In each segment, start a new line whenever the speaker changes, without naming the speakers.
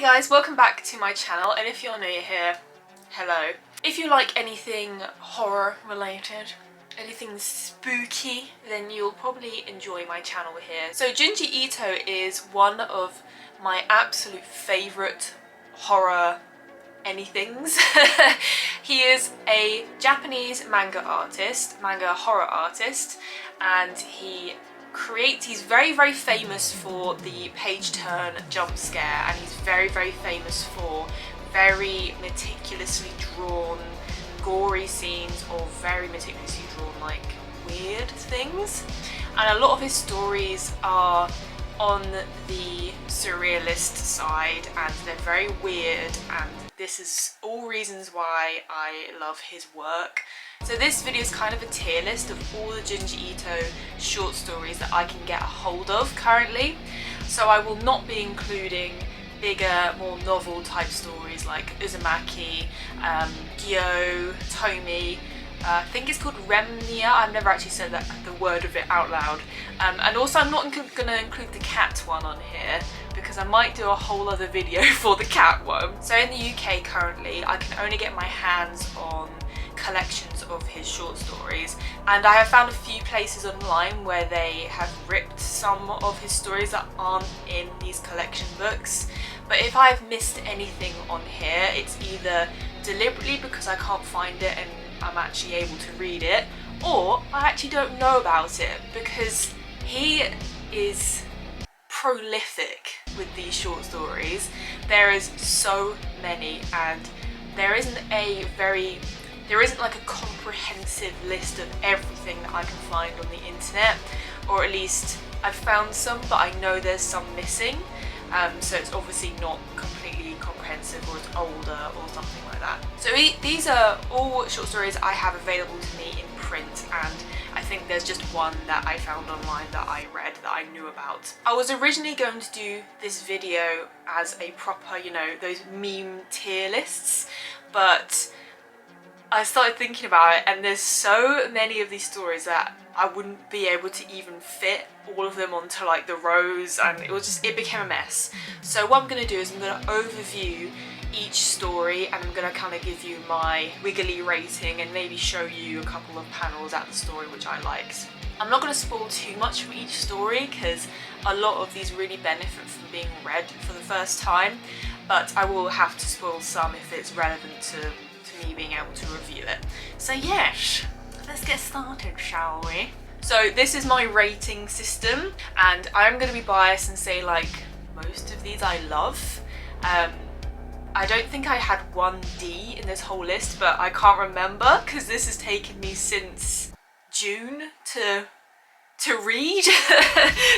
Hey guys, welcome back to my channel, and if you're new here, hello. If you like anything horror related, anything spooky, then you'll probably enjoy my channel here. So Junji Ito is one of my absolute favourite horror anythings. He is a Japanese manga horror artist, and he's very famous for the page turn jump scare, and he's very famous for very meticulously drawn gory scenes or very meticulously drawn like weird things, and a lot of his stories are on the surrealist side and they're very weird, and this is all reasons why I love his work. So this video is kind of a tier list of all the Junji Ito short stories that I can get a hold of currently. So I will not be including bigger, more novel type stories like Uzumaki, Gyo, Tomi. I think it's called Remnia. I've never actually said the word of it out loud. And also I'm not going to include the cat one on here because I might do a whole other video for the cat one. So in the UK currently I can only get my hands on collections of his short stories, and I have found a few places online where they have ripped some of his stories that aren't in these collection books. But if I've missed anything on here, it's either deliberately because I can't find it and I'm actually able to read it, or I actually don't know about it because he is prolific with these short stories. There is so many, and there isn't like a comprehensive list of everything that I can find on the internet, or at least I've found some, but I know there's some missing. So it's obviously not completely comprehensive, or it's older or something like that. So these are all short stories I have available to me in print, and I think there's just one that I found online that I read that I knew about. I was originally going to do this video as a proper, you know, those meme tier lists, but I started thinking about it, and there's so many of these stories that I wouldn't be able to even fit all of them onto like the rows, and it became a mess. So what I'm going to do is I'm going to overview each story, and I'm going to kind of give you my wiggly rating and maybe show you a couple of panels at the story which I liked. I'm not going to spoil too much from each story because a lot of these really benefit from being read for the first time, but I will have to spoil some if it's relevant to me being able to review it. So yes, let's get started, shall we? So this is my rating system, and I'm going to be biased and say like most of these I love. I don't think I had one D in this whole list, but I can't remember because this has taken me since June to read.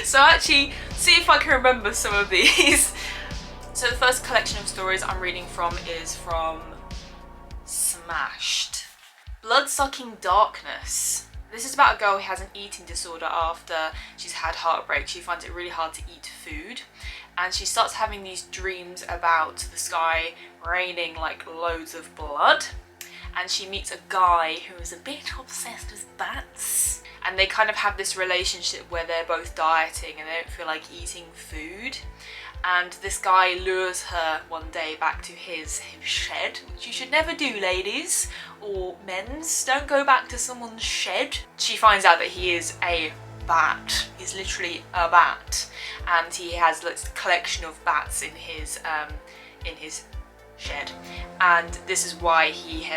So actually see if I can remember some of these. So the first collection of stories I'm reading from is from Smashed. Blood-sucking darkness. This is about a girl who has an eating disorder after she's had heartbreak. She finds it really hard to eat food, and she starts having these dreams about the sky raining like loads of blood, and she meets a guy who is a bit obsessed with bats, and they kind of have this relationship where they're both dieting and they don't feel like eating food. And this guy lures her one day back to his shed, which you should never do, ladies, or men's. Don't go back to someone's shed. She finds out that he is a bat. He's literally a bat, and he has this collection of bats in his shed. And this is why he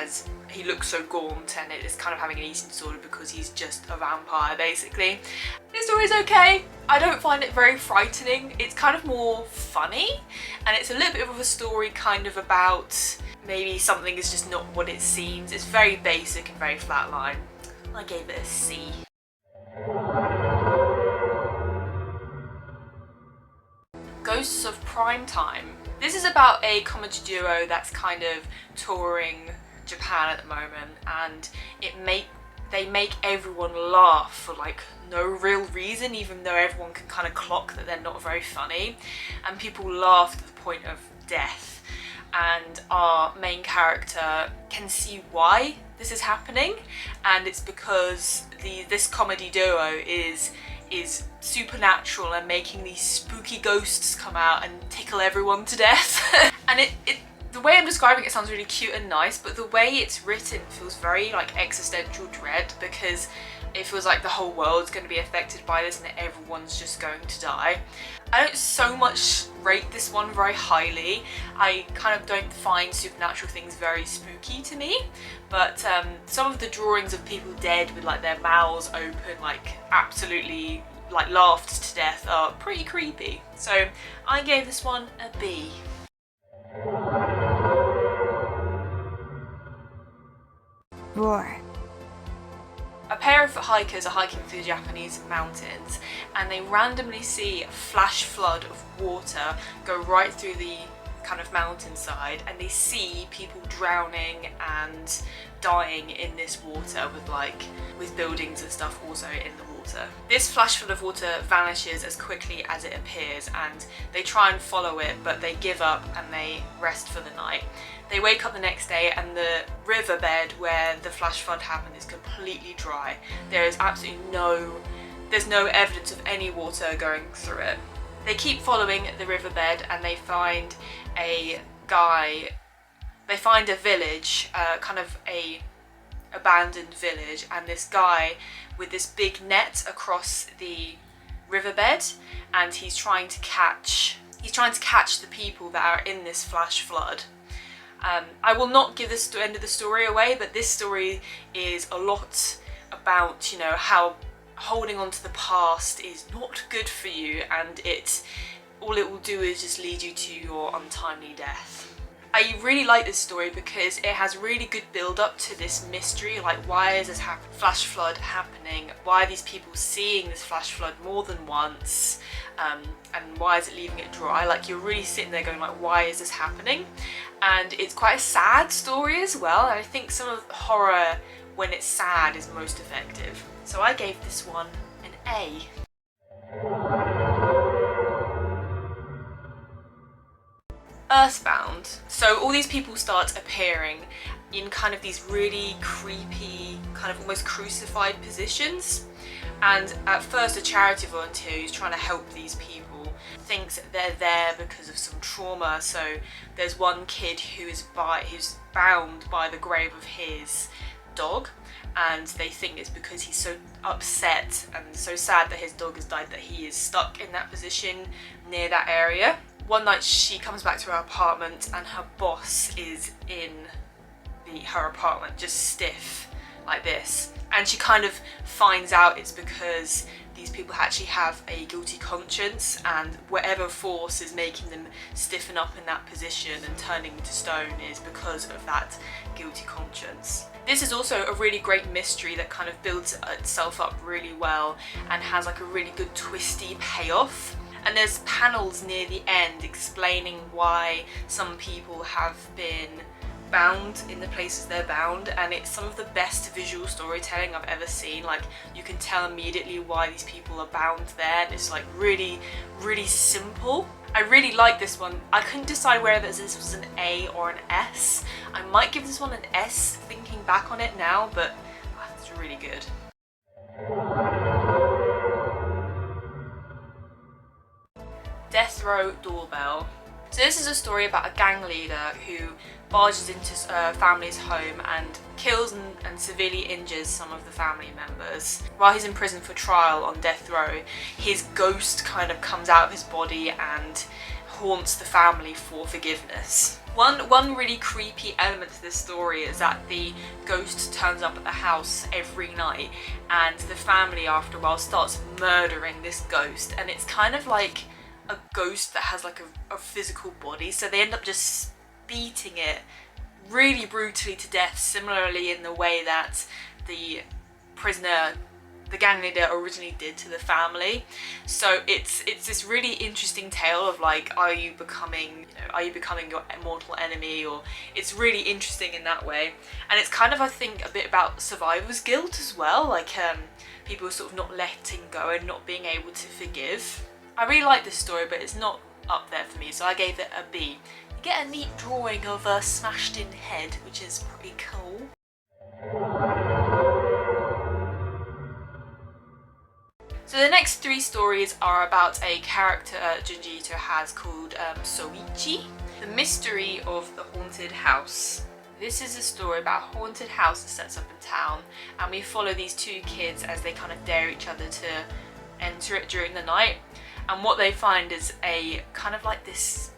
looks so gaunt and is kind of having an eating disorder, because he's just a vampire basically. This story's okay. I don't find it very frightening. It's kind of more funny, and it's a little bit of a story kind of about maybe something is just not what it seems. It's very basic and very flatline. I gave it a C. Ghosts of Primetime. This is about a comedy duo that's kind of touring Japan at the moment, and they make everyone laugh for like no real reason, even though everyone can kind of clock that they're not very funny, and people laugh to the point of death. And our main character can see why this is happening, and it's because this comedy duo is is supernatural and making these spooky ghosts come out and tickle everyone to death. And the way I'm describing it sounds really cute and nice, but the way it's written feels very like existential dread, because it feels like the whole world's going to be affected by this and everyone's just going to die. I don't so much rate this one very highly. I kind of don't find supernatural things very spooky to me, but some of the drawings of people dead with like their mouths open, like absolutely like laughed to death, are pretty creepy. So I gave this one a B.
Roar.
A pair of hikers are hiking through the Japanese mountains and they randomly see a flash flood of water go right through the kind of mountainside, and they see people drowning and dying in this water with buildings and stuff also in the water. This flash flood of water vanishes as quickly as it appears, and they try and follow it, but they give up and they rest for the night. They wake up the next day and the riverbed where the flash flood happened is completely dry. There is absolutely there's no evidence of any water going through it. They keep following the riverbed and they find a village, kind of a abandoned village, and this guy with this big net across the riverbed, and he's trying to catch the people that are in this flash flood. I will not give this end of the story away, but this story is a lot about, you know, how holding on to the past is not good for you, and all it will do is just lead you to your untimely death. I really like this story because it has really good build up to this mystery, like why is this flash flood happening, why are these people seeing this flash flood more than once, and why is it leaving it dry. Like, you're really sitting there going like, why is this happening? And it's quite a sad story as well, and I think some of the horror when it's sad is most effective. So I gave this one an A. Earthbound. So all these people start appearing in kind of these really creepy, kind of almost crucified positions. And at first a charity volunteer who's trying to help these people thinks that they're there because of some trauma. So there's one kid who's bound by the grave of his dog, and they think it's because he's so upset and so sad that his dog has died that he is stuck in that position near that area. One night she comes back to her apartment and her boss is in her apartment, just stiff like this, and she kind of finds out it's because these people actually have a guilty conscience, and whatever force is making them stiffen up in that position and turning to stone is because of that guilty conscience. This is also a really great mystery that kind of builds itself up really well and has like a really good twisty payoff. And there's panels near the end explaining why some people have been bound in the places they're bound, and it's some of the best visual storytelling I've ever seen. Like, you can tell immediately why these people are bound there, and it's like really, really simple. I really like this one. I couldn't decide whether this was an A or an S. I might give this one an S thinking back on it now, but it's really good. Death Row Doorbell. So this is a story about a gang leader who barges into a family's home and kills and severely injures some of the family members. While he's in prison for trial on death row, his ghost kind of comes out of his body and haunts the family for forgiveness. One really creepy element to this story is that the ghost turns up at the house every night, and the family after a while starts murdering this ghost, and it's kind of like a ghost that has like a physical body, so they end up just beating it really brutally to death, similarly in the way that the gang leader originally did to the family. So it's this really interesting tale of like, are you becoming your mortal enemy? Or it's really interesting in that way, and it's kind of, I think, a bit about survivor's guilt as well, like people sort of not letting go and not being able to forgive. I really like this story, but it's not up there for me, so I gave it a B. You get a neat drawing of a smashed in head, which is pretty cool. So the next 3 stories are about a character Junji Ito has called Soichi, the mystery of the haunted house. This is a story about a haunted house that sets up in town, and we follow these 2 kids as they kind of dare each other to enter it during the night. And what they find is a kind of like this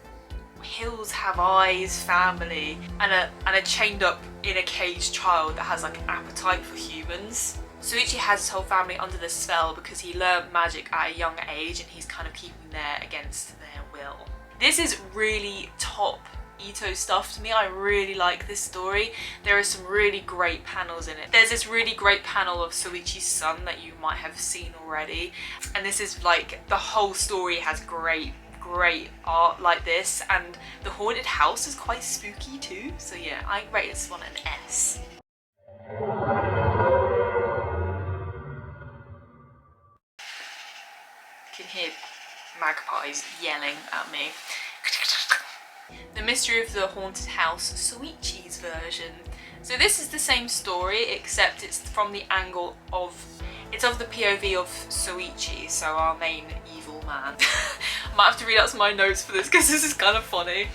hills have eyes family and a chained up in a cage child that has like an appetite for humans. Soichi has his whole family under the spell because he learned magic at a young age, and he's kind of keeping there against their will. This is really top Ito stuff to me. I really like this story. There are some really great panels in it. There's this really great panel of Soichi's son that you might have seen already, and this is like the whole story has great art like this, and the haunted house is quite spooky too. So yeah, I rate this one an S. You can hear magpies yelling at me. The Mystery of the Haunted House, Soichi's version. So this is the same story, except it's from the angle of, it's of the POV of Soichi, so our main evil man. I might have to read out some of my notes for this because this is kind of funny.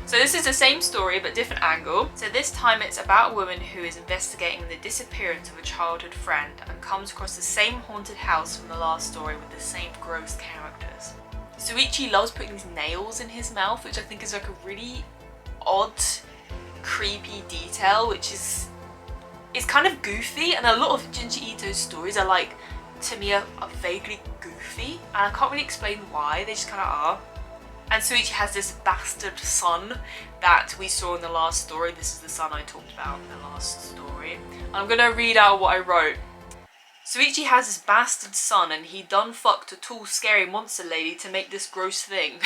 So this is the same story but different angle. So this time it's about a woman who is investigating the disappearance of a childhood friend and comes across the same haunted house from the last story with the same gross characters. Soichi loves putting these nails in his mouth, which I think is like a really odd, creepy detail, which is kind of goofy, and a lot of Junji Ito's stories are like, to me, are vaguely goofy, and I can't really explain why, they just kind of are. And Soichi has this bastard son that we saw in the last story. This is the son I talked about in the last story. I'm gonna read out what I wrote. Soichi has this bastard son and he done fucked a tall scary monster lady to make this gross thing.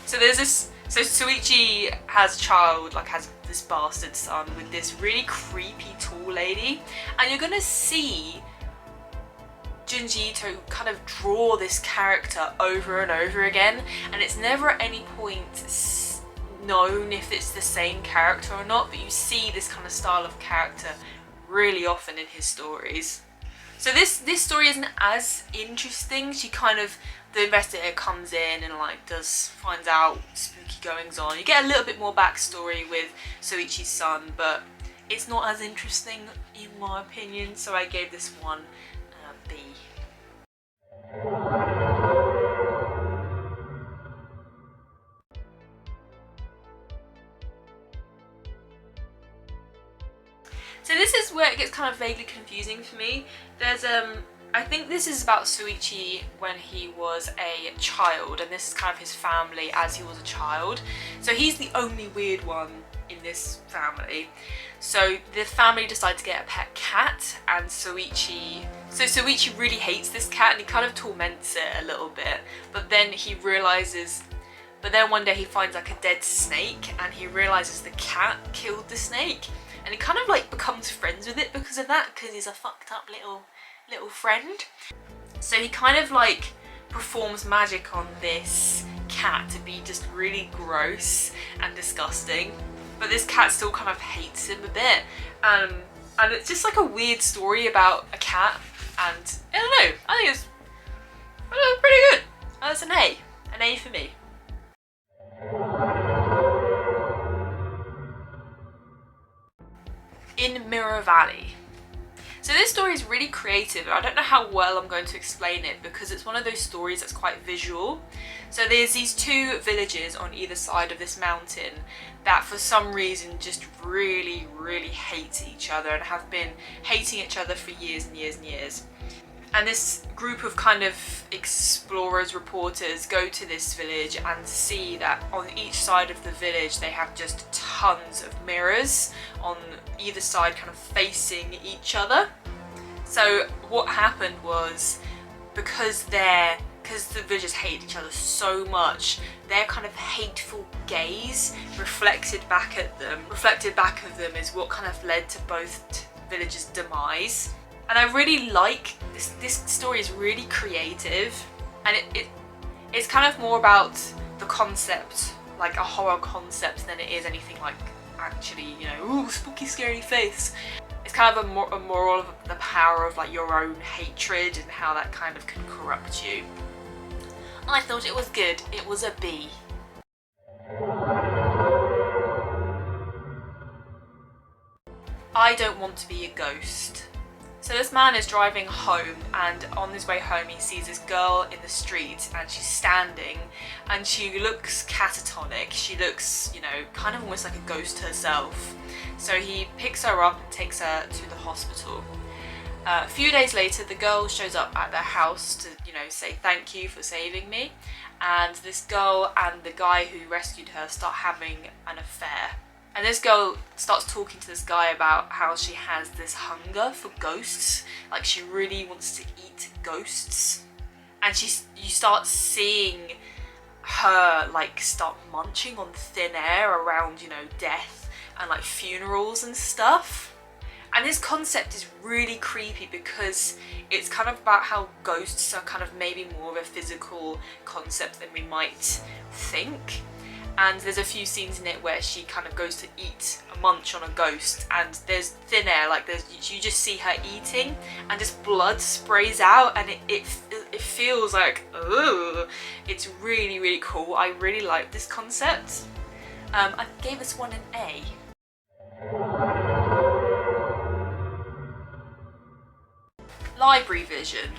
So there's this, so Soichi has a child, like has this bastard son with this really creepy tall lady, and you're gonna see Junji Ito kind of draw this character over and over again, and it's never at any point known if it's the same character or not, but you see this kind of style of character really often in his stories. So this story isn't as interesting. She kind of, the investigator comes in and like finds out spooky goings on. You get a little bit more backstory with Soichi's son, but it's not as interesting in my opinion, so I gave this one B. So this is where it gets kind of vaguely confusing for me. There's I think this is about Soichi when he was a child, and this is kind of his family as he was a child. So he's the only weird one in this family. So the family decide to get a pet cat, and Soichi really hates this cat and he kind of torments it a little bit, but then he realizes, but then one day he finds like a dead snake and he realizes the cat killed the snake, and he kind of like becomes friends with it because of that, because he's a fucked up little friend. So he kind of like performs magic on this cat to be just really gross and disgusting, but this cat still kind of hates him a bit, and it's just like a weird story about a cat, and I don't know, I think it's pretty good. That's an A for me. In Mirror Valley. So this story is really creative, and I don't know how well I'm going to explain it because it's one of those stories that's quite visual. So there's these 2 villages on either side of this mountain that for some reason just really hate each other and have been hating each other for years and years and years. And this group of kind of explorers, reporters go to this village and see that on each side of the village they have just tons of mirrors on either side kind of facing each other. So what happened was, because the villagers hate each other so much, their kind of hateful gaze reflected back of them is what kind of led to both villages' demise. And I really like this story is really creative, and it's kind of more about the concept, like a horror concept, than it is anything like actually, you know, ooh, spooky scary face. It's kind of a moral of the power of like your own hatred and how that kind of can corrupt you. I thought it was good. It was a B. I Don't Want to Be a Ghost. So this man is driving home, and on his way home he sees this girl in the street, and she's standing and she looks catatonic. She looks, you know, kind of almost like a ghost herself. So he picks her up and takes her to the hospital. A few days later, the girl shows up at their house to, you know, say thank you for saving me, and this girl and the guy who rescued her start having an affair. And this girl starts talking to this guy about how she has this hunger for ghosts, like she really wants to eat ghosts. And you start seeing her like start munching on thin air around, you know, death and like funerals and stuff. And this concept is really creepy because it's kind of about how ghosts are kind of maybe more of a physical concept than we might think. And there's a few scenes in it where she kind of goes to eat a munch on a ghost, and there's thin air, like you just see her eating and just blood sprays out, and it feels like, ugh. It's really, really cool. I really like this concept. I gave this one an A. Library Vision.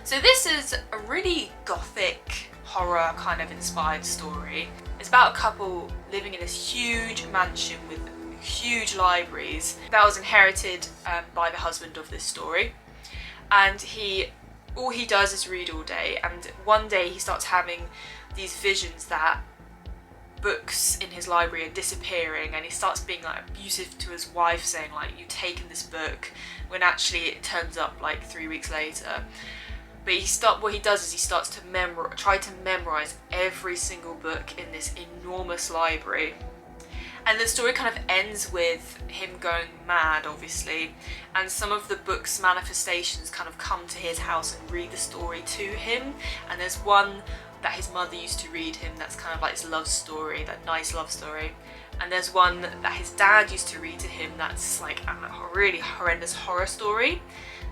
So this is a really gothic horror kind of inspired story. It's about a couple living in this huge mansion with huge libraries that was inherited by the husband of this story, and all he does is read all day, and one day he starts having these visions that books in his library are disappearing, and he starts being like abusive to his wife, saying like, you've taken this book, when actually it turns up like 3 weeks later. But what he does is he starts to try to memorize every single book in this enormous library. And the story kind of ends with him going mad, obviously, and some of the book's manifestations kind of come to his house and read the story to him. And there's one that his mother used to read him that's kind of like his love story, that nice love story. And there's one that his dad used to read to him that's like a really horrendous horror story.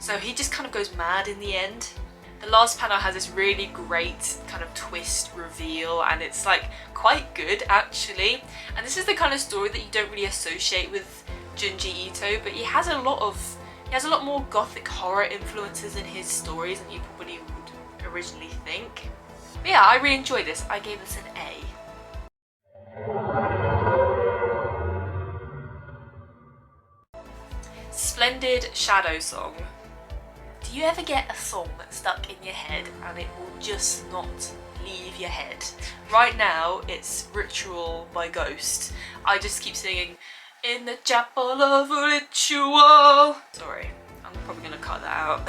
So he just kind of goes mad in the end. The last panel has this really great kind of twist reveal, and it's like quite good actually. And this is the kind of story that you don't really associate with Junji Ito, but he has a lot more gothic horror influences in his stories than you probably would originally think. But yeah, I really enjoyed this. I gave this an A. Splendid Shadow Song. Do you ever get a song stuck in your head and it will just not leave your head? Right now it's Ritual by Ghost. I just keep singing in the chapel of ritual. Sorry, I'm probably gonna cut that out.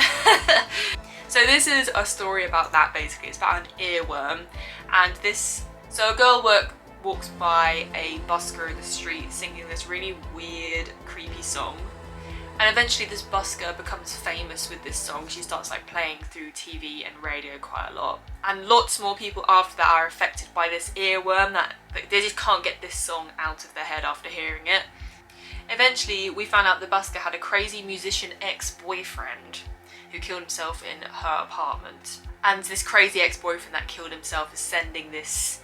So this is a story about that basically. It's about an earworm, and so a girl walks by a busker in the street singing this really weird, creepy song. And eventually this busker becomes famous with this song. She starts like playing through TV and radio quite a lot. And lots more people after that are affected by this earworm, that they just can't get this song out of their head after hearing it. Eventually we found out the busker had a crazy musician ex-boyfriend who killed himself in her apartment. And this crazy ex-boyfriend that killed himself is sending this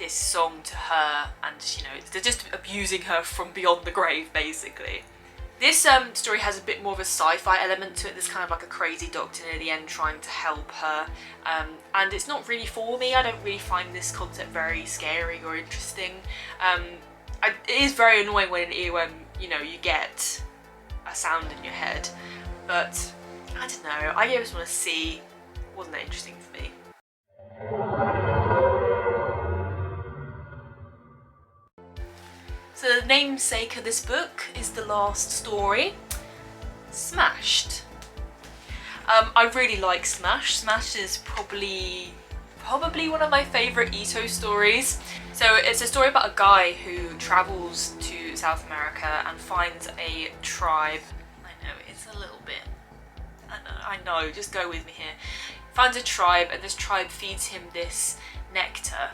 song to her, and you know, they're just abusing her from beyond the grave basically. This story has a bit more of a sci-fi element to it. There's kind of like a crazy doctor near the end trying to help her, and it's not really for me. I don't really find this concept very scary or interesting. It is very annoying when an earworm, you know, you get a sound in your head, but I don't know, I gave this one a C. Wasn't that interesting for me. So the namesake of this book is the last story, Smashed. I really like Smash. Smash is probably one of my favourite Ito stories. So it's a story about a guy who travels to South America and finds a tribe. I know, it's a little bit, I know, just go with me here. Finds a tribe, and this tribe feeds him this nectar.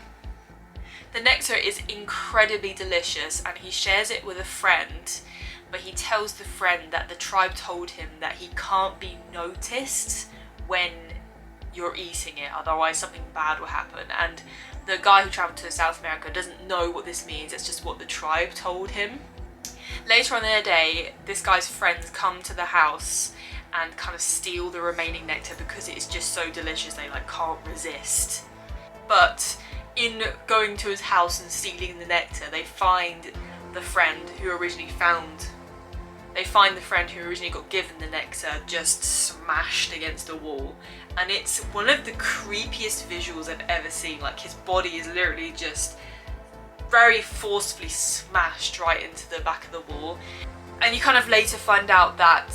The nectar is incredibly delicious, and he shares it with a friend, but he tells the friend that the tribe told him that he can't be noticed when you're eating it, otherwise something bad will happen. And the guy who travelled to South America doesn't know what this means, it's just what the tribe told him. Later on in the day, this guy's friends come to the house and kind of steal the remaining nectar because it is just so delicious, they like can't resist. But in going to his house and stealing the nectar, they find the friend who originally got given the nectar just smashed against a wall. And it's one of the creepiest visuals I've ever seen. Like, his body is literally just very forcefully smashed right into the back of the wall. And you kind of later find out that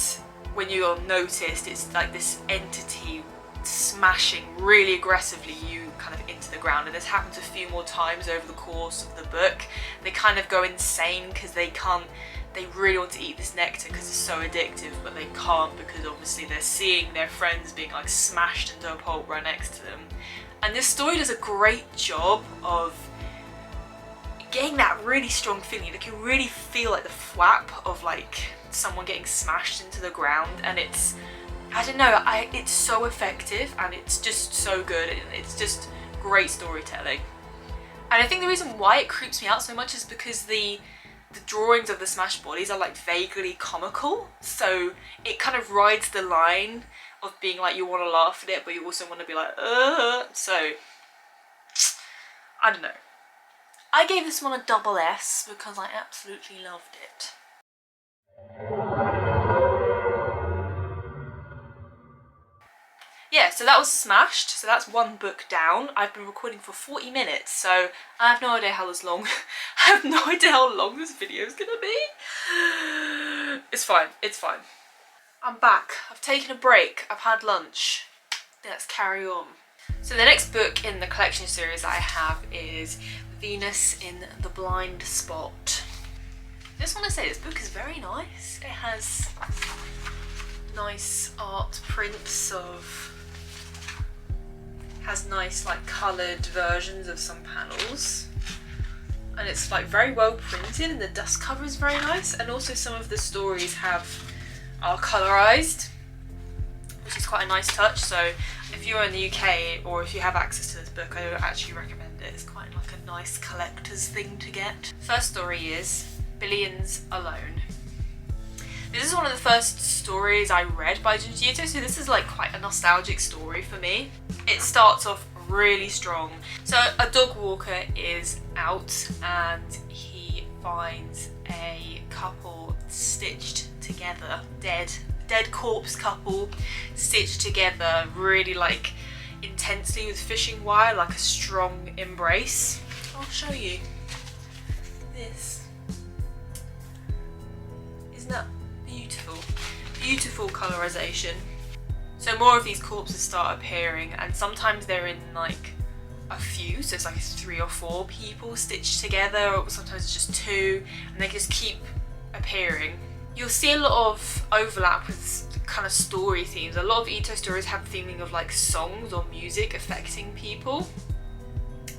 when you're noticed, it's like this entity smashing really aggressively you kind of into the ground. And this happens a few more times over the course of the book. They kind of go insane because they really want to eat this nectar because it's so addictive, but they can't because obviously they're seeing their friends being like smashed into a pulp right next to them. And this story does a great job of getting that really strong feeling. Like, you really feel like the thwap of like someone getting smashed into the ground, and it's, I don't know, it's so effective and it's just so good, and it's just great storytelling. And I think the reason why it creeps me out so much is because the drawings of the smashed bodies are like vaguely comical, so it kind of rides the line of being like you want to laugh at it but you also want to be like so I don't know. I gave this one a double S because I absolutely loved it. Yeah, so that was Smashed, so that's one book down. I've been recording for 40 minutes, so I have no idea how long this video is gonna be. It's fine, it's fine. I'm back, I've taken a break, I've had lunch. Let's carry on. So the next book in the collection series I have is Venus in the Blind Spot. I just want to say this book is very nice. It has nice art prints of, has nice like coloured versions of some panels, and it's like very well printed, and the dust cover is very nice, and also some of the stories are colourised, which is quite a nice touch. So if you're in the UK or if you have access to this book, I would actually recommend it. It's quite like a nice collector's thing to get. First story is Billions Alone. This is one of the first stories I read by Junji, so this is like quite a nostalgic story for me. It starts off really strong. So a dog walker is out and he finds a couple stitched together, dead corpse couple stitched together really like intensely with fishing wire, like a strong embrace. I'll show you this. Isn't that beautiful? Beautiful colorization. So more of these corpses start appearing, and sometimes they're in like a few, so it's like 3 or 4 people stitched together, or sometimes it's just 2, and they just keep appearing. You'll see a lot of overlap with kind of story themes. A lot of Ito stories have theming of like songs or music affecting people.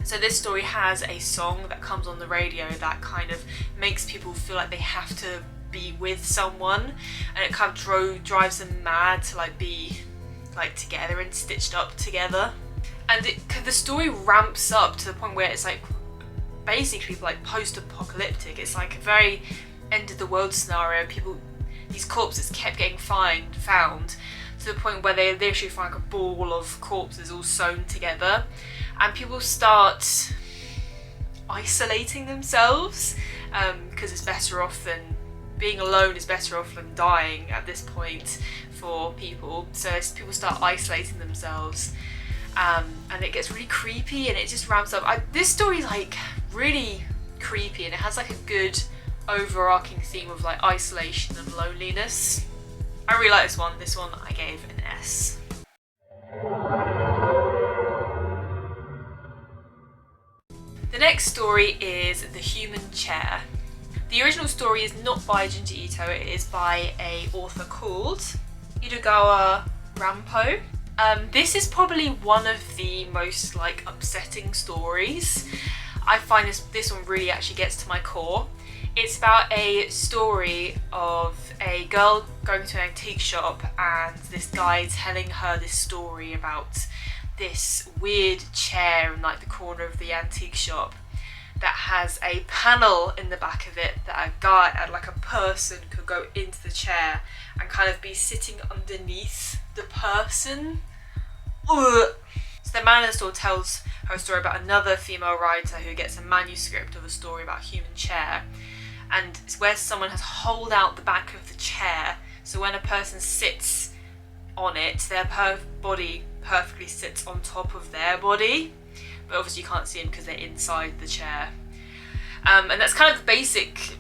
So this story has a song that comes on the radio that kind of makes people feel like they have to be with someone, and it kind of drives them mad to like be like together and stitched up together. And the story ramps up to the point where it's like basically like post-apocalyptic. It's like a very end of the world scenario. These corpses kept getting found to the point where they literally find like a ball of corpses all sewn together, and people start isolating themselves because it's better off than being alone is better off than dying at this point for people. So people start isolating themselves, and it gets really creepy, and it just ramps up. This story is like really creepy, and it has like a good overarching theme of like isolation and loneliness. I really like this one. This one I gave an S. The next story is The Human Chair. The original story is not by Junji Ito, it is by an author called Itagawa Rampo. This is probably one of the most like upsetting stories. I find this one really actually gets to my core. It's about a story of a girl going to an antique shop and this guy telling her this story about this weird chair in like the corner of the antique shop that has a panel in the back of it that a guy, like a person, could go into the chair and kind of be sitting underneath the person. Ugh. So the man in the store tells her a story about another female writer who gets a manuscript of a story about a human chair, and it's where someone has holed out the back of the chair, so when a person sits on it, their body perfectly sits on top of their body, but obviously you can't see them because they're inside the chair. And that's kind of the basic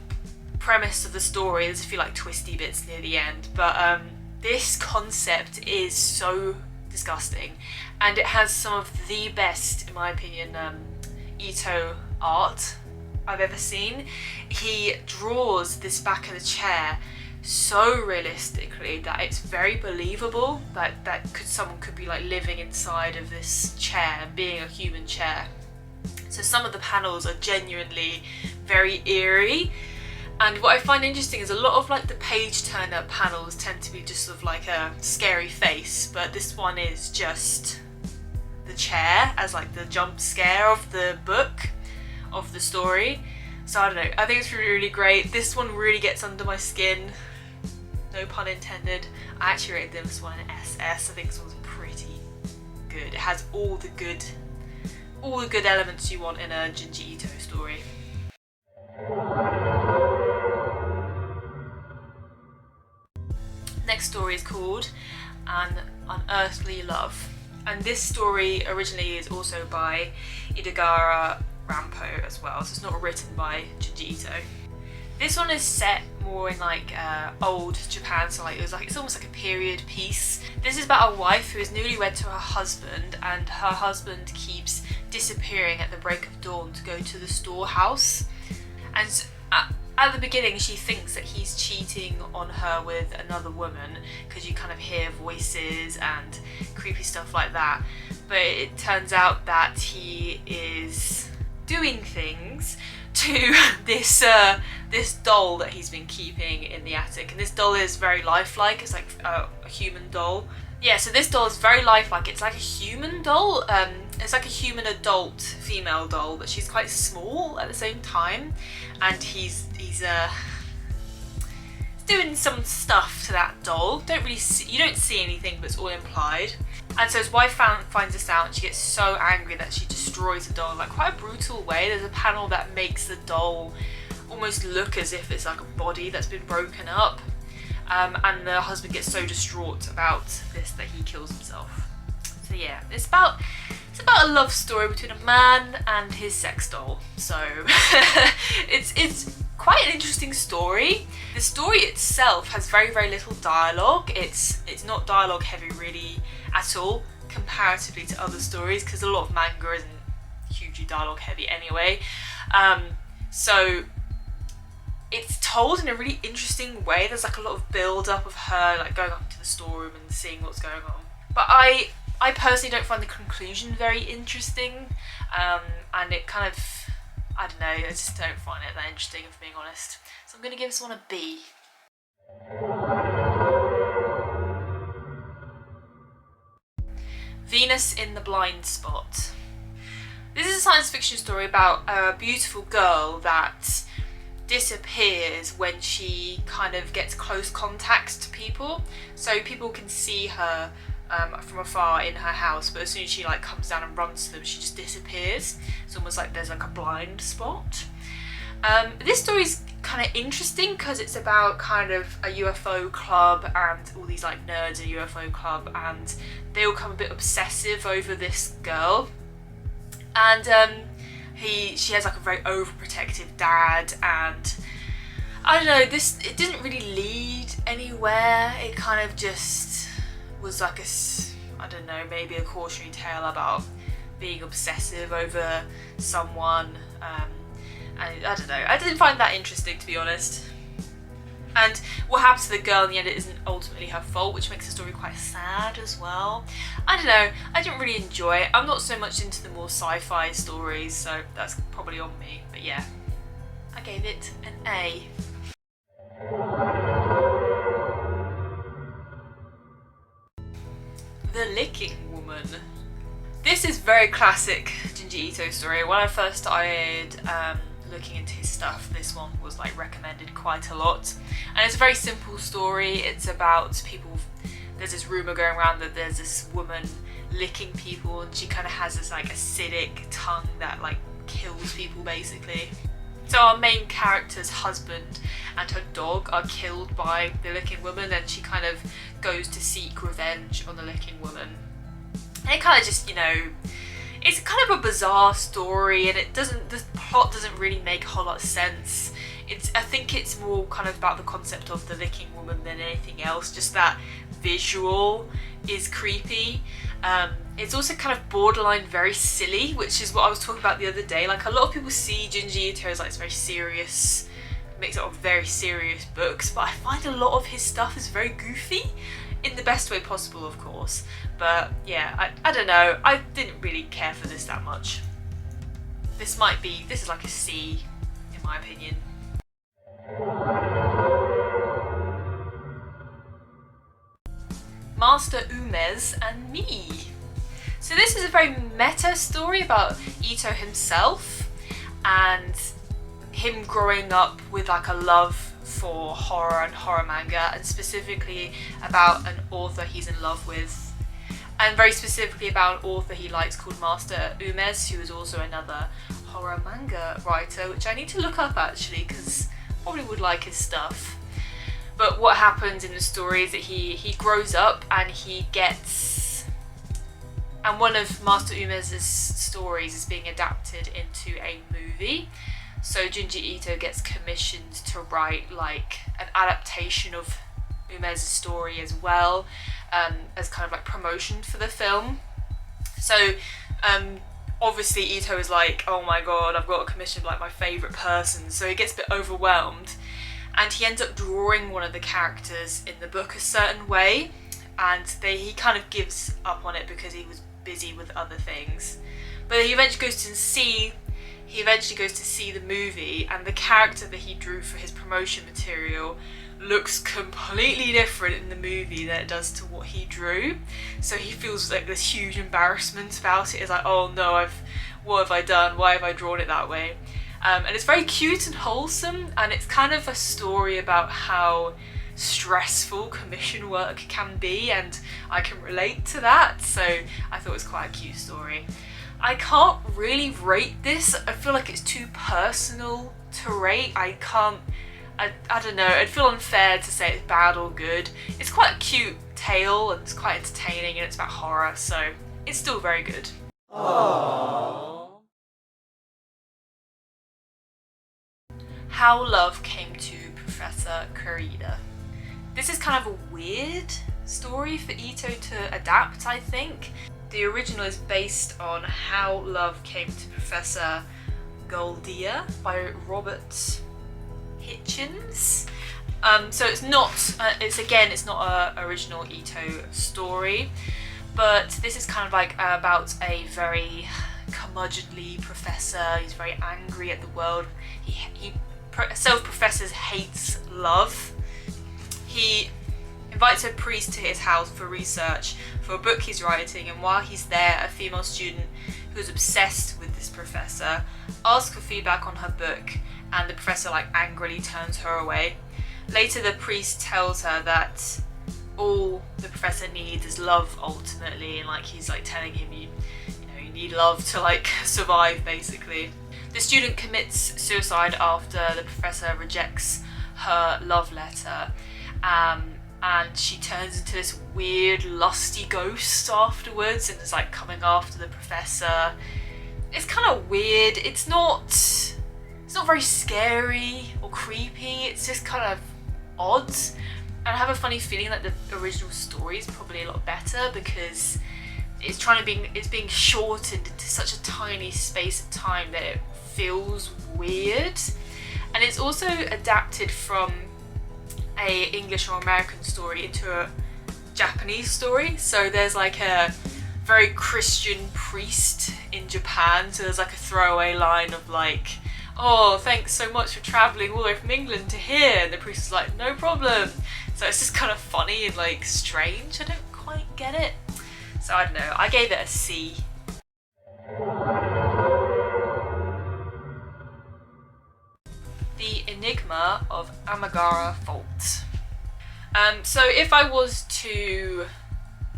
premise of the story. There's a few like twisty bits near the end, but this concept is so disgusting, and it has some of the best, in my opinion, Ito art I've ever seen. He draws this back of the chair so realistically that it's very believable that someone could be like living inside of this chair, being a human chair. So some of the panels are genuinely very eerie, and what I find interesting is a lot of like the page turner panels tend to be just sort of like a scary face, but this one is just the chair as like the jump scare of the book, of the story. So I don't know, I think it's really, really great. This one really gets under my skin, no pun intended. I actually rated this one an SS. I think this one's pretty good. It has all the good elements you want in a Junji Ito story. Next story is called An Unearthly Love, and this story originally is also by Inagara Rampo as well, so it's not written by Junji Ito. This one is set more in like old Japan, so like it's almost like a period piece. This is about a wife who is newlywed to her husband, and her husband keeps disappearing at the break of dawn to go to the storehouse. And at the beginning she thinks that he's cheating on her with another woman because you kind of hear voices and creepy stuff like that, but it turns out that he is doing things to this doll that he's been keeping in the attic, and this doll is very lifelike. It's like a human doll. Yeah, so this doll is very lifelike. It's like a human doll. It's like a human adult female doll, but she's quite small at the same time, and he's doing some stuff to that doll. You don't see anything, but it's all implied. And so his wife finds this out, and she gets so angry that she destroys the doll in like quite a brutal way. There's a panel that makes the doll almost look as if it's like a body that's been broken up. And the husband gets so distraught about this that he kills himself. So yeah, it's about a love story between a man and his sex doll. So it's quite an interesting story. The story itself has very, very little dialogue. It's not dialogue heavy really at all comparatively to other stories, because a lot of manga isn't hugely dialogue heavy anyway. So it's told in a really interesting way. There's like a lot of build up of her like going up to the storeroom and seeing what's going on. But I personally don't find the conclusion very interesting, and it kind of, I don't know, I just don't find it that interesting, if I'm being honest. So I'm going to give this one a B. Venus in the Blind Spot. This is a science fiction story about a beautiful girl that disappears when she kind of gets close contact to people. So people can see her from afar in her house, but as soon as she like comes down and runs to them, she just disappears. It's almost like there's like a blind spot. This story's kind of interesting because it's about kind of a UFO club and all these like nerds in a UFO club, and they all become a bit obsessive over this girl. And she has like a very overprotective dad, and I don't know, it didn't really lead anywhere. It kind of just was like I don't know, maybe a cautionary tale about being obsessive over someone. And I don't know, I didn't find that interesting, to be honest. And what happens to the girl in the end, it isn't ultimately her fault, which makes the story quite sad as well. I don't know, I didn't really enjoy it. I'm not so much into the more sci-fi stories, so that's probably on me, but yeah. I gave it an A. The Licking Woman. This is very classic Junji Ito story. When I first started looking into his stuff, this one was like recommended quite a lot. And it's a very simple story. It's about people, there's this rumour going around that there's this woman licking people, and she kind of has this like acidic tongue that like kills people basically. So our main character's husband and her dog are killed by the licking woman, and she kind of goes to seek revenge on the licking woman. And it kind of just, you know, it's kind of a bizarre story, and the plot doesn't really make a whole lot of sense. I think it's more kind of about the concept of the licking woman than anything else, just that visual is creepy. It's also kind of borderline very silly, which is what I was talking about the other day. Like, a lot of people see Junji Ito as like it's very serious, makes it very serious books, but I find a lot of his stuff is very goofy, in the best way possible, of course. But yeah, I don't know, I didn't really care for this that much. This is like a C, in my opinion. Master UMEZZ and Me. So this is a very meta story about Ito himself and him growing up with like a love for horror and horror manga, and specifically about an author he's in love with, and very specifically about an author he likes called Master UMEZZ, who is also another horror manga writer, which I need to look up actually because I probably would like his stuff. But what happens in the story is that he grows up and he gets, and one of Master UMEZZ's stories is being adapted into a movie. So Junji Ito gets commissioned to write like an adaptation of UMEZZ's story as well, as kind of like promotion for the film. So obviously Ito is like, oh my god, I've got a commission of like my favourite person, so he gets a bit overwhelmed, and he ends up drawing one of the characters in the book a certain way, and he kind of gives up on it because he was busy with other things. But he eventually goes to see the movie, and the character that he drew for his promotion material looks completely different in the movie than it does to what he drew. So he feels like this huge embarrassment about it. It's like, oh no, what have I done? Why have I drawn it that way? And it's very cute and wholesome, and it's kind of a story about how stressful commission work can be, and I can relate to that, so I thought it was quite a cute story. I can't really rate this. I feel like it's too personal to rate. I don't know, it'd feel unfair to say it's bad or good. It's quite a cute tale and it's quite entertaining, and it's about horror, so it's still very good. Aww. How Love Came to Professor KIRIDA. This is kind of a weird story for Ito to adapt, I think. The original is based on How Love Came to Professor Goldia by Robert Hitchens. So it's not an original Ito story, but this is kind of like about a very curmudgeonly professor. He's very angry at the world. He self-professes hates love. He invites a priest to his house for research for a book he's writing, and while he's there, a female student who's obsessed with this professor asks for feedback on her book, and the professor like angrily turns her away. Later, the priest tells her that all the professor needs is love ultimately, and like he's like telling him you need love to like survive basically. The student commits suicide after the professor rejects her love letter, and she turns into this weird lusty ghost afterwards and is like coming after the professor. It's kind of weird. It's not very scary or creepy. It's just kind of odd. And I have a funny feeling that the original story is probably a lot better because it's being shortened into such a tiny space of time that it feels weird. And it's also adapted from a English or American story into a Japanese story. So there's like a very Christian priest in Japan, so there's like a throwaway line of like, oh, thanks so much for travelling all the way from England to here. And the priest is like, no problem. So it's just kind of funny and like strange. I don't quite get it. So I don't know, I gave it a C. The Enigma of AMIGARA Fault. So if I was to,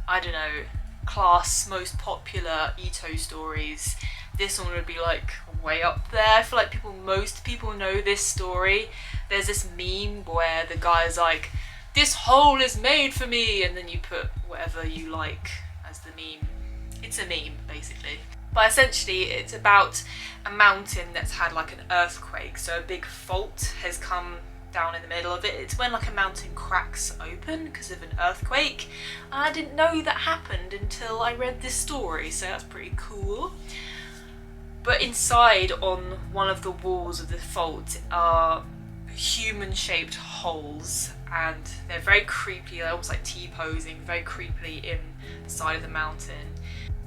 I don't know, class most popular Ito stories, this one would be like way up there. I feel like most people know this story. There's this meme where the guy's like, this hole is made for me, and then you put whatever you like as the meme. It's a meme basically. But essentially it's about a mountain that's had like an earthquake, so a big fault has come down in the middle of it. It's when like a mountain cracks open because of an earthquake. And I didn't know that happened until I read this story, so that's pretty cool. But inside on one of the walls of the fault are human-shaped holes, and they're very creepy, they're almost like T-posing very creepily in the side of the mountain.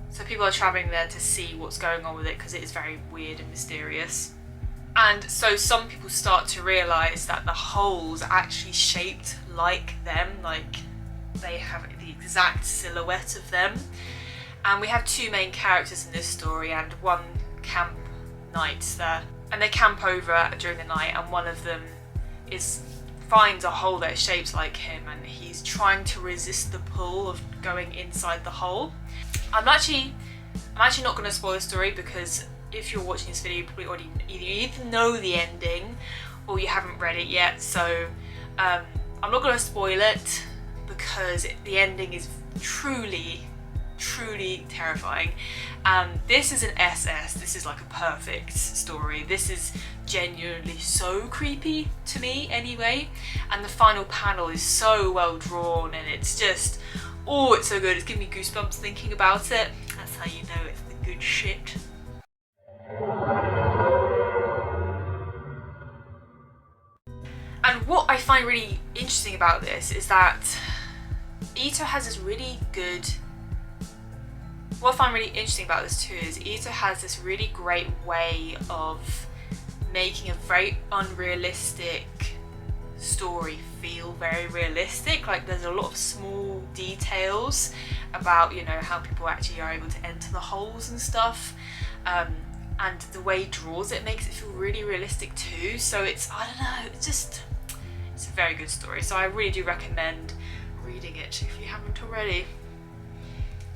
So people are travelling there to see what's going on with it because it is very weird and mysterious. And so some people start to realise that the holes are actually shaped like them, like they have the exact silhouette of them. And we have two main characters in this story and one camp night there. And they camp over during the night, and one of them finds a hole that is shaped like him, and he's trying to resist the pull of going inside the hole. I'm actually not going to spoil the story, because if you're watching this video you probably already either know the ending or you haven't read it yet, so I'm not going to spoil it because the ending is truly terrifying. This is an SS, this is like a perfect story. This is genuinely so creepy to me anyway, and the final panel is so well drawn, and it's just, oh, it's so good. It's giving me goosebumps thinking about it. That's how you know it's the good shit. And what I find really interesting about this is that Ito has this really good... What I find really interesting about this too is Ito has this really great way of making a very unrealistic story feel very realistic. Like there's a lot of small details about, you know, how people actually are able to enter the holes and stuff, and the way he draws it makes it feel really realistic too. So it's, I don't know, it's a very good story. So I really do recommend reading it if you haven't already.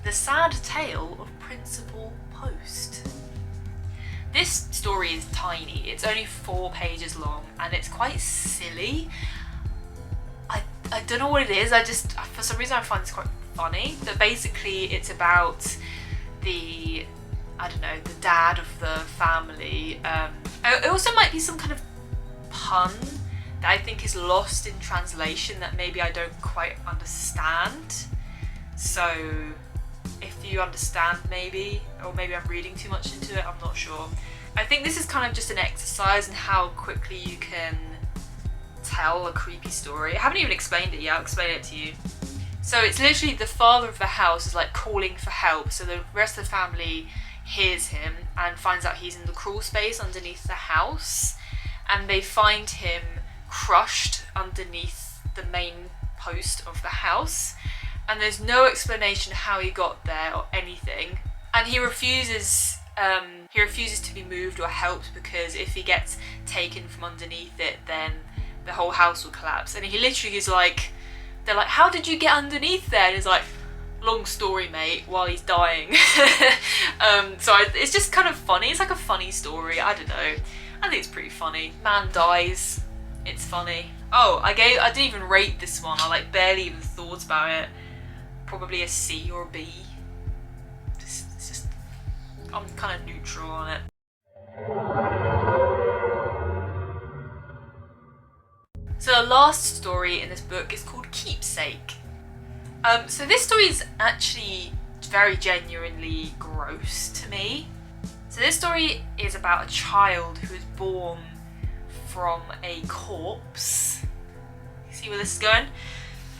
The Sad Tale of Principal Post. This story is tiny, it's only 4 pages long, and it's quite silly. I don't know what it is, for some reason I find this quite funny. But basically it's about the dad of the family. It also might be some kind of pun that I think is lost in translation that maybe I don't quite understand. So if you understand maybe, or maybe I'm reading too much into it, I'm not sure. I think this is kind of just an exercise in how quickly you can tell a creepy story. I haven't even explained it yet, I'll explain it to you. So it's literally the father of the house is like calling for help, so the rest of the family hears him and finds out he's in the crawl space underneath the house, and they find him crushed underneath the main post of the house. And there's no explanation how he got there or anything, and he refuses to be moved or helped, because if he gets taken from underneath it then the whole house will collapse. And he literally is like, they're like, how did you get underneath there? And he's like, long story mate, while he's dying. So it's just kind of funny. It's like a funny story, I don't know, I think it's pretty funny. Man dies, it's funny. Oh, I didn't even rate this one, I like barely even thought about it. Probably a C or a B. It's just, I'm kind of neutral on it. So the last story in this book is called Keepsake. So this story is actually very genuinely gross to me. So this story is about a child who is born from a corpse. See where this is going?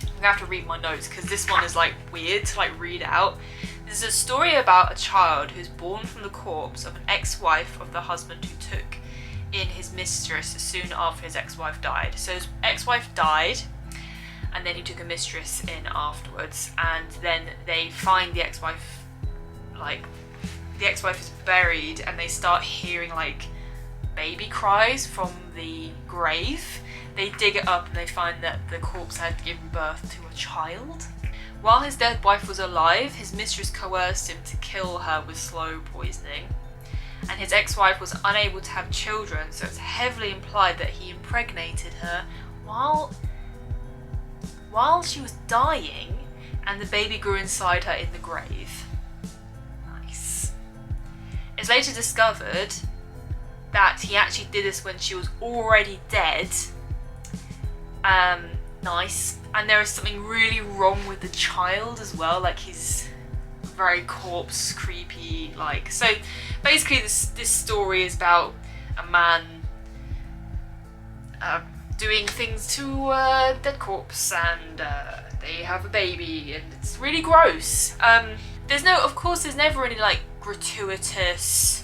I'm gonna have to read my notes because this one is like weird to like read out. This is a story about a child who's born from the corpse of an ex-wife of the husband who took in his mistress soon after his ex-wife died. So his ex-wife died, and then he took a mistress in afterwards, and then they find the ex-wife, like, the ex-wife is buried, and they start hearing like baby cries from the grave. They dig it up and they find that the corpse had given birth to a child. While his dead wife was alive, his mistress coerced him to kill her with slow poisoning. And his ex-wife was unable to have children, so it's heavily implied that he impregnated her while she was dying, and the baby grew inside her in the grave. Nice. It's later discovered that he actually did this when she was already dead. Nice. And there is something really wrong with the child as well, like he's very corpse creepy, like. So basically this story is about a man doing things to a dead corpse, and they have a baby, and it's really gross. Of course there's never any like gratuitous.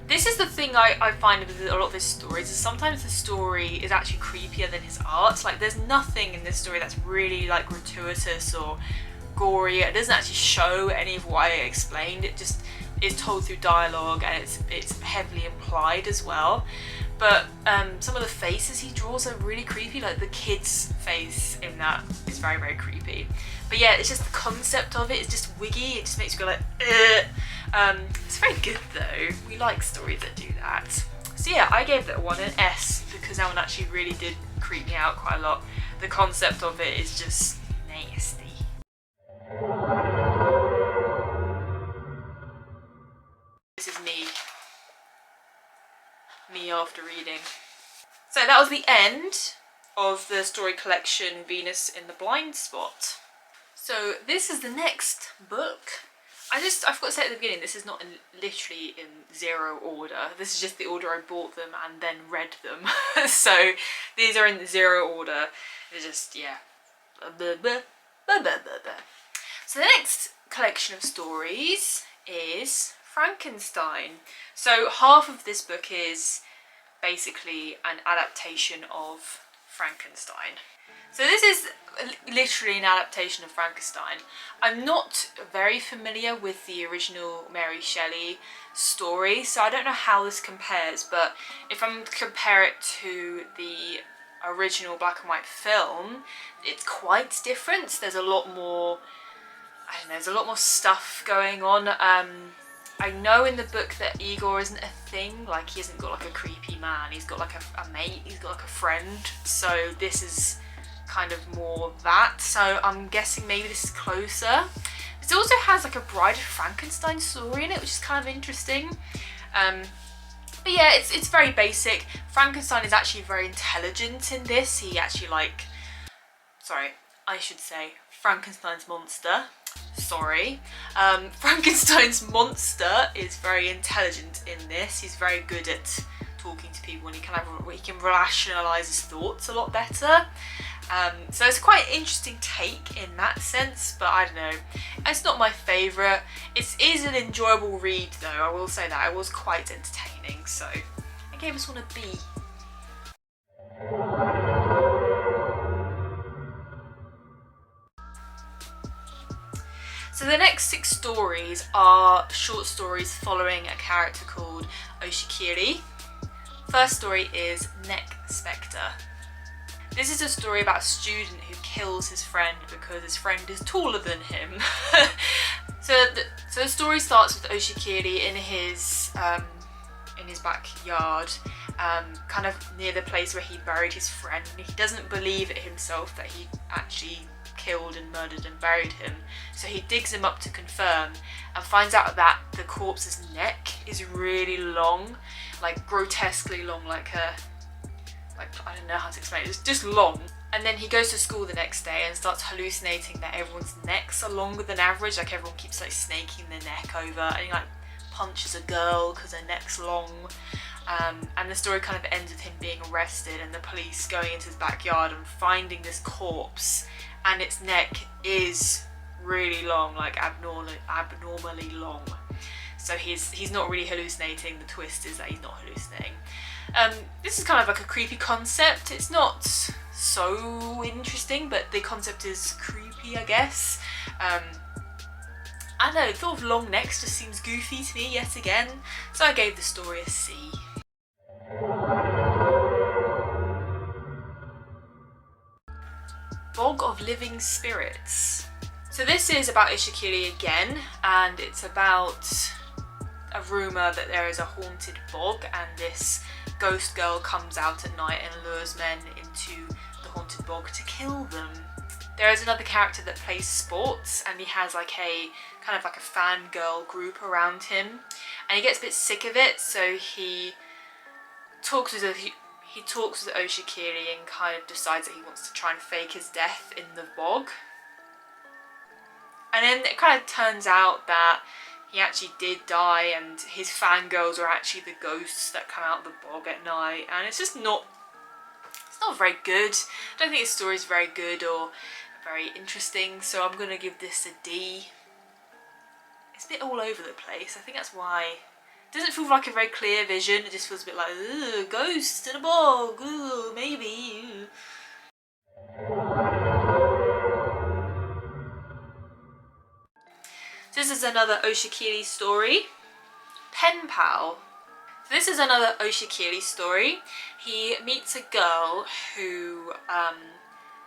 This is the thing I find with a lot of his stories, is sometimes the story is actually creepier than his art. Like there's nothing in this story that's really like gratuitous or gory. It doesn't actually show any of what I explained. It just is told through dialogue, and it's heavily implied as well. But some of the faces he draws are really creepy. Like the kid's face in that is very, very creepy. But yeah, it's just the concept of it is just wiggy. It just makes you go like, ugh. It's very good though. We like stories that do that. So yeah, I gave that one an S because that one actually really did creep me out quite a lot. The concept of it is just nasty. This is me after reading. So that was the end of the story collection Venus in the Blind Spot. So this is the next book. I forgot to say at the beginning, this is not literally in zero order. This is just the order I bought them and then read them. So these are in zero order. They're just, yeah. Blah, blah, blah, blah, blah, blah. So the next collection of stories is Frankenstein. So half of this book is basically an adaptation of Frankenstein. So this is literally an adaptation of Frankenstein. I'm not very familiar with the original Mary Shelley story, so I don't know how this compares, but if I'm to compare it to the original black and white film, it's quite different. There's a lot more, I don't know, there's a lot more stuff going on. I know in the book that Igor isn't a thing, like he hasn't got like a creepy man, he's got like a mate, he's got like a friend, so this is kind of more that, so I'm guessing maybe this is closer. This also has like a Bride of Frankenstein story in it, which is kind of interesting. But yeah, it's very basic. Frankenstein is actually very intelligent in this. He actually Frankenstein's monster. Frankenstein's monster is very intelligent in this. He's very good at talking to people, and he can rationalise his thoughts a lot better. So it's quite an interesting take in that sense, but I don't know. It's not my favourite. It is an enjoyable read though, I will say that. It was quite entertaining, so I gave this one a B. So the next 6 stories are short stories following a character called OSHIKIRI. First story is Neck Spectre. This is a story about a student who kills his friend because his friend is taller than him. So the story starts with OSHIKIRI in his backyard, kind of near the place where he buried his friend. He doesn't believe it himself that he actually killed and murdered and buried him, so he digs him up to confirm and finds out that the corpse's neck is really long, like grotesquely long, like I don't know how to explain it, it's just long. And then he goes to school the next day and starts hallucinating that everyone's necks are longer than average, like everyone keeps like snaking their neck over, and he like punches a girl because her neck's long. And the story kind of ends with him being arrested and the police going into his backyard and finding this corpse, and its neck is really long, like abnormally long. So he's not really hallucinating. The twist is that he's not hallucinating. This is kind of like a creepy concept. It's not so interesting, but the concept is creepy, I guess. I don't know, the thought of long necks just seems goofy to me yet again, so I gave the story a C. Bog of Living Spirits. So this is about Oshikiri again, and it's about a rumour that there is a haunted bog, and this ghost girl comes out at night and lures men into the haunted bog to kill them. There is another character that plays sports, and he has like a kind of like a fangirl group around him, and he gets a bit sick of it, so he talks with Oshikiri and kind of decides that he wants to try and fake his death in the bog. And then it kind of turns out that he actually did die, and his fangirls are actually the ghosts that come out of the bog at night, and it's just not, it's not very good. I don't think his story is very good or very interesting, so I'm going to give this a D. It's a bit all over the place. I think that's why. It doesn't feel like a very clear vision. It just feels a bit like, ooh, ghosts in a bog, ooh, maybe. This is another Oshikiri story. Pen Pal. So this is another Oshikiri story. He meets a girl who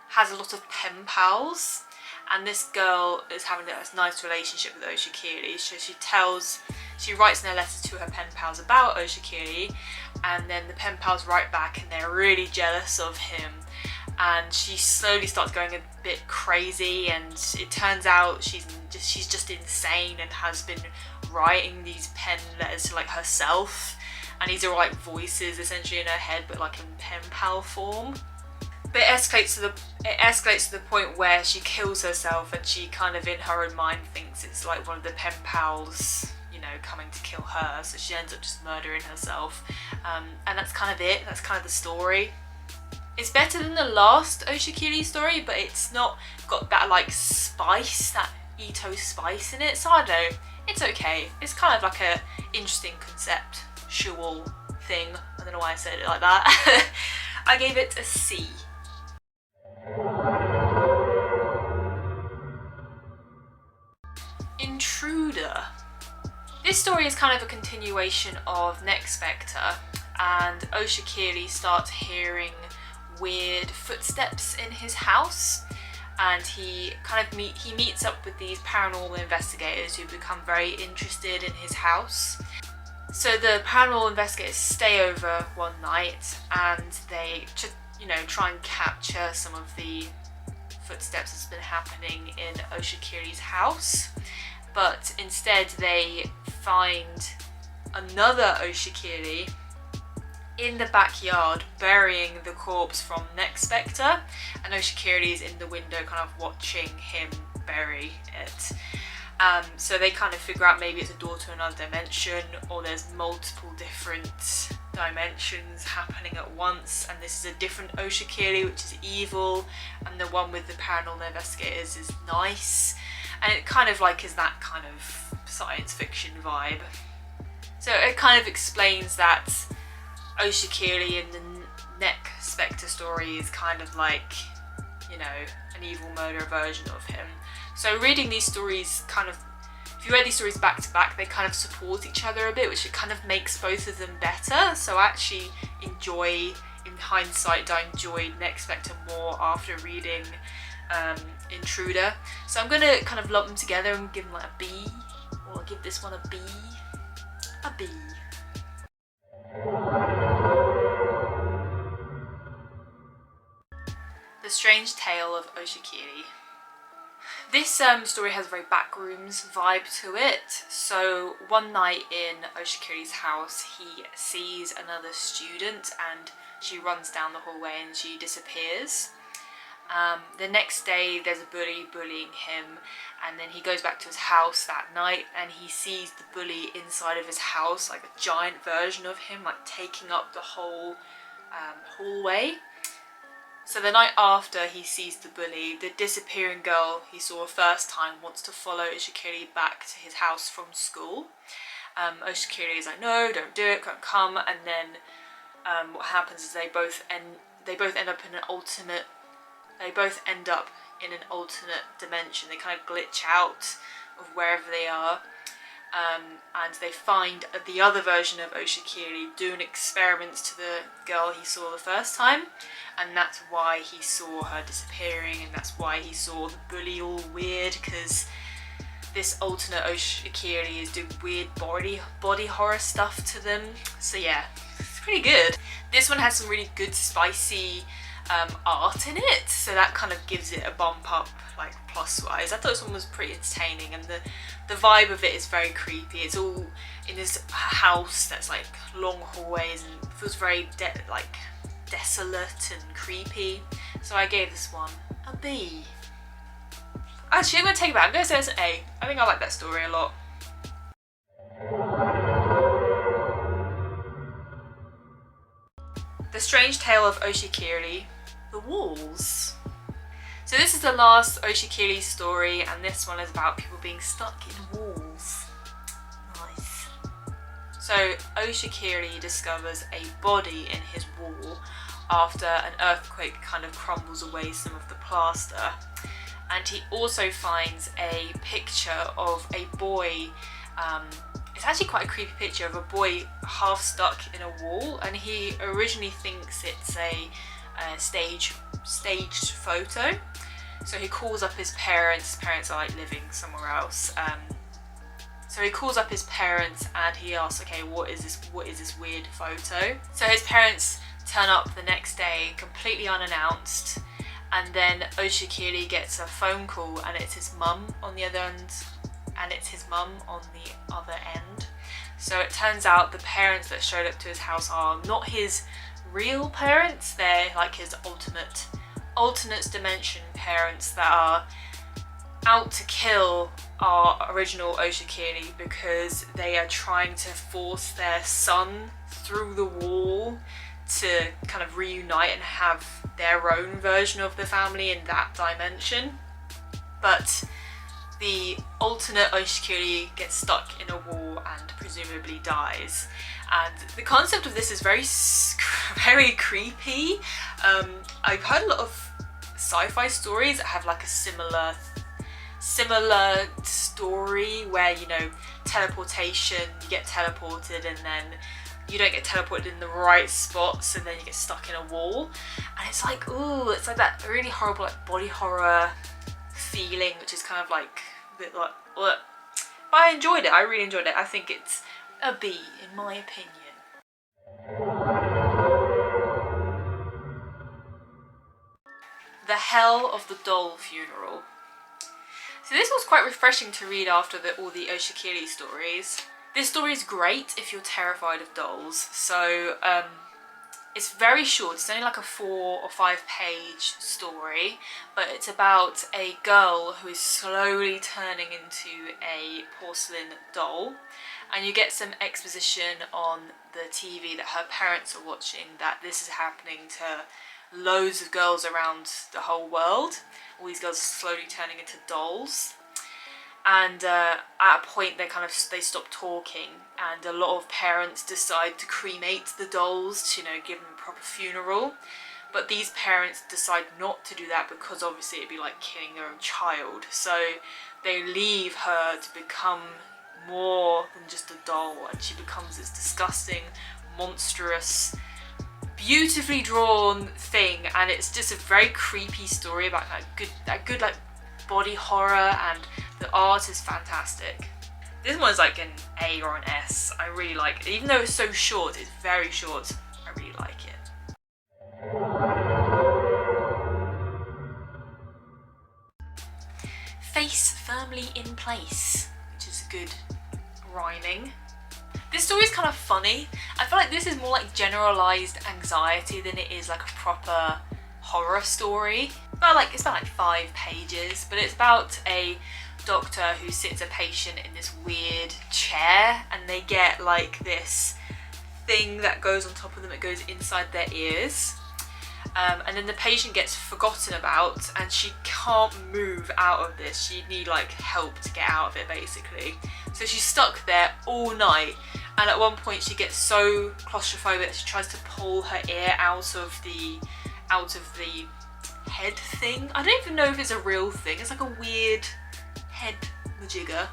has a lot of pen pals, and this girl is having a nice relationship with Oshikiri. So she writes in a letter to her pen pals about Oshikiri, and then the pen pals write back and they're really jealous of him, and she slowly starts going a bit crazy, and it turns out she's just insane and has been writing these pen letters to like herself, and these are like voices essentially in her head, but like in pen pal form. But it escalates to the point where she kills herself, and she kind of in her own mind thinks it's like one of the pen pals, you know, coming to kill her, so she ends up just murdering herself. And that's kind of it. That's kind of the story. It's better than the last Oshikiri story, but it's not got that like spice, that Ito spice in it, so I don't know, it's okay. It's kind of like a interesting conceptual thing. I don't know why I said it like that. I gave it a C. Intruder. This story is kind of a continuation of Next Spectre, and Oshikiri starts hearing weird footsteps in his house, and he meets up with these paranormal investigators who become very interested in his house. So the paranormal investigators stay over one night, and they try and capture some of the footsteps that's been happening in Oshikiri's house, but instead they find another Oshikiri in the backyard burying the corpse from Next Spectre, and Oshikiri is in the window kind of watching him bury it. So they kind of figure out maybe it's a door to another dimension, or there's multiple different dimensions happening at once, and this is a different Oshikiri which is evil, and the one with the paranormal investigators is nice, and it kind of like is that kind of science fiction vibe. So it kind of explains that Oshikiri in the Next Spectre story is kind of like, you know, an evil murderer version of him. So reading these stories kind of, if you read these stories back to back, they kind of support each other a bit, which it kind of makes both of them better. So I actually enjoy, in hindsight, I enjoyed Next Spectre more after reading Intruder. So I'm going to kind of lump them together and give them like a B, or I'll give this one a B. A B. The Strange Tale of Oshikiri. This story has a very backrooms vibe to it. So one night in Oshikiri's house, he sees another student and she runs down the hallway and she disappears. The next day there's a bully bullying him, and then he goes back to his house that night and he sees the bully inside of his house, like a giant version of him, like taking up the whole hallway. So the night after he sees the bully, the disappearing girl he saw first time wants to follow Oshikiri back to his house from school. Oshikiri is like, no, don't do it, don't come, and then what happens is they both end up in an alternate. They both end up in an alternate dimension. They kind of glitch out of wherever they are, and they find the other version of Oshikiri doing experiments to the girl he saw the first time, and that's why he saw her disappearing, and that's why he saw the bully all weird, because this alternate Oshikiri is doing weird body horror stuff to them. So yeah, it's pretty good. This one has some really good spicy art in it, so that kind of gives it a bump up, like plus wise. I thought this one was pretty entertaining, and the vibe of it is very creepy. It's all in this house that's like long hallways and feels very desolate and creepy. So I gave this one a B. Actually, I'm going to take it back. I'm going to say it's an A. I think I like that story a lot. The Strange Tale of Oshikiri, The Walls. So this is the last Oshikiri story, and this one is about people being stuck in walls. Nice. So Oshikiri discovers a body in his wall after an earthquake kind of crumbles away some of the plaster. And he also finds a picture of a boy. It's actually quite a creepy picture of a boy half stuck in a wall, and he originally thinks it's a staged photo. So he calls up his parents. His parents are like living somewhere else. So he calls up his parents and he asks, okay, what is this weird photo? So his parents turn up the next day completely unannounced, and then Oshikiri gets a phone call, and it's his mum on the other end. So it turns out the parents that showed up to his house are not his real parents. They're like his alternate dimension parents that are out to kill our original Oshikiri, because they are trying to force their son through the wall to kind of reunite and have their own version of the family in that dimension. But the alternate Oshikiri gets stuck in a wall and presumably dies. And the concept of this is very creepy. I've heard a lot of sci-fi stories that have like a similar story where, you know, teleportation, you get teleported and then you don't get teleported in the right spot, so then you get stuck in a wall. And it's like, ooh, it's like that really horrible like body horror feeling, which is kind of like a bit like, ugh. But I enjoyed it. I really enjoyed it. I think it's a B in my opinion. The Hell of the Doll Funeral. So this was quite refreshing to read after all the Oshikiri stories. This story is great if you're terrified of dolls. So it's very short. It's only like a 4 or 5 page story, but it's about a girl who is slowly turning into a porcelain doll, and you get some exposition on the TV that her parents are watching that this is happening to loads of girls around the whole world. All these girls are slowly turning into dolls. And at a point they stop talking, and a lot of parents decide to cremate the dolls to, you know, give them a proper funeral. But these parents decide not to do that because obviously it'd be like killing their own child. So they leave her to become more than just a doll, and she becomes this disgusting, monstrous, beautifully drawn thing. And it's just a very creepy story about that good like body horror, and the art is fantastic. This one's like an A or an S. I really like it. Even though it's so short, it's very short, I really like it. Face Firmly in Place, which is good rhyming. This story is kind of funny. I feel like this is more like generalised anxiety than it is like a proper horror story. It's about like 5 pages, but it's about a doctor who sits a patient in this weird chair, and they get like this thing that goes on top of them. It goes inside their ears, and then the patient gets forgotten about, and she can't move out of this. She'd need like help to get out of it basically. So she's stuck there all night, and at one point she gets so claustrophobic that she tries to pull her ear out of the head thing. I don't even know if it's a real thing. It's like a weird head majigger.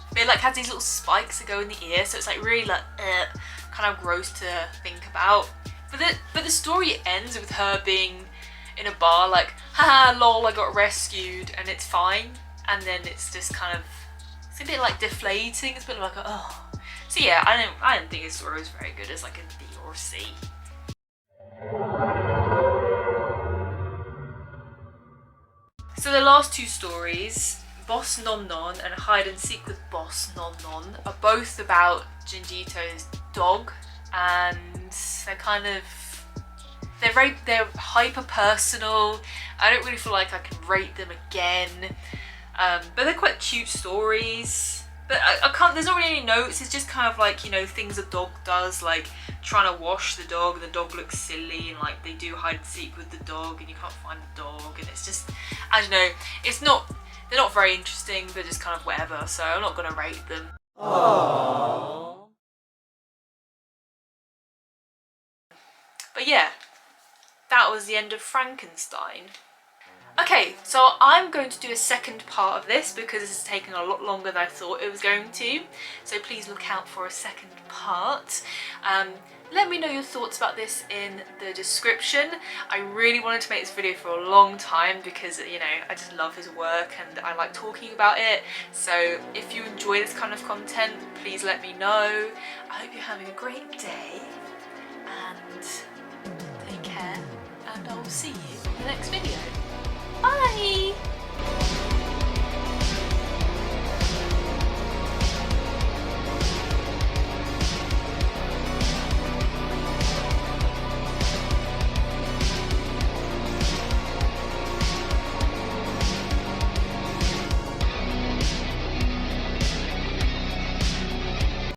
But it like has these little spikes that go in the ear, so it's like really like kind of gross to think about. But the story ends with her being in a bar like, haha, lol, I got rescued, and it's fine. And then it's just kind of, it's a bit like deflating. It's a bit like a, oh. So yeah, I don't think his story was very good as like a B or C. So the last two stories, Boss Non Non and Hide and Seek with Boss Non Non, are both about Junjito's dog, and they're kind of, they're hyper personal. I don't really feel like I can rate them again, but they're quite cute stories. But I can't, there's not really any notes. It's just kind of like, you know, things a dog does, like trying to wash the dog, the dog looks silly, and like they do hide and seek with the dog and you can't find the dog, and it's just, I don't know, they're not very interesting, they're just kind of whatever, so I'm not gonna rate them. Aww. But yeah, that was the end of Frankenstein. Okay, so I'm going to do a second part of this because this has taken a lot longer than I thought it was going to. So please look out for a second part. Let me know your thoughts about this in the description. I really wanted to make this video for a long time because, you know, I just love his work and I like talking about it. So if you enjoy this kind of content, please let me know. I hope you're having a great day and take care, and I will see you in the next video. Bye!